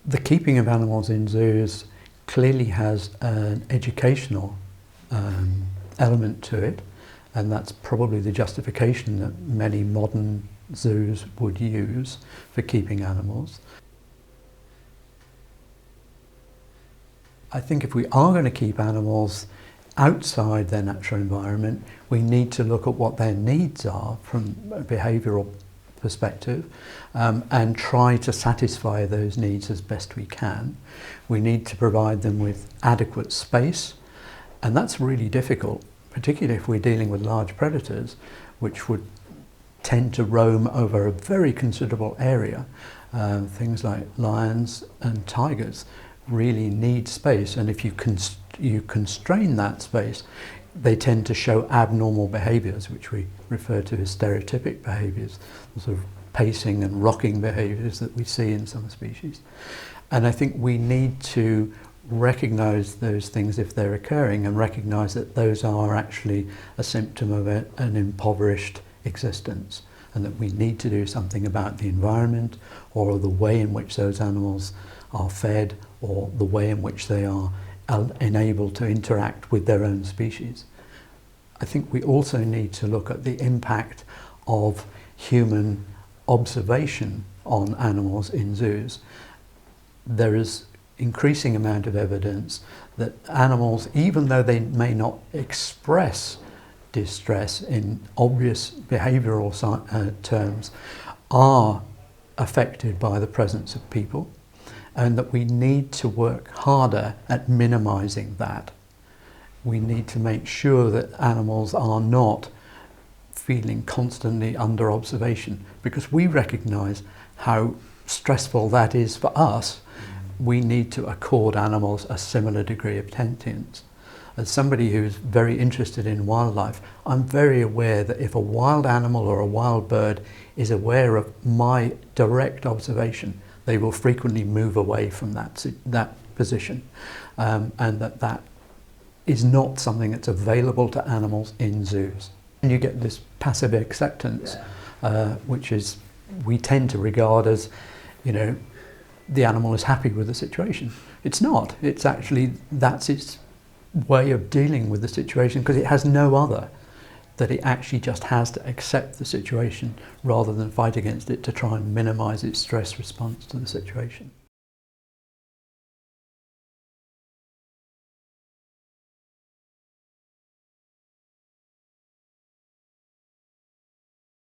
The keeping of animals in zoos clearly has an educational element to it, and that's probably the justification that many modern zoos would use for keeping animals. I think if we are going to keep animals outside their natural environment, we need to look at what their needs are from a behavioural perspective and try to satisfy those needs as best we can. We need to provide them with adequate space, and that's really difficult, particularly if we're dealing with large predators, which would tend to roam over a very considerable area. Things like lions and tigers really need space, and if you constrain that space, they tend to show abnormal behaviours, which we refer to as stereotypic behaviours, the sort of pacing and rocking behaviours that we see in some species. And I think we need to recognise those things if they're occurring, and recognise that those are actually a symptom of an impoverished existence, and that we need to do something about the environment, or the way in which those animals are fed, or the way in which they are enabled to interact with their own species. I think we also need to look at the impact of human observation on animals in zoos. There is increasing amount of evidence that animals, even though they may not express distress in obvious behavioural terms, are affected by the presence of people, and that we need to work harder at minimising that. We need to make sure that animals are not feeling constantly under observation, because we recognise how stressful that is for us. We need to accord animals a similar degree of sentience. As somebody who's very interested in wildlife, I'm very aware that if a wild animal or a wild bird is aware of my direct observation, they will frequently move away from that position, and that is not something that's available to animals in zoos. And you get this passive acceptance, which is, we tend to regard as, the animal is happy with the situation. It's not. It's actually, that's its way of dealing with the situation, because it has no other, that it actually just has to accept the situation rather than fight against it to try and minimise its stress response to the situation.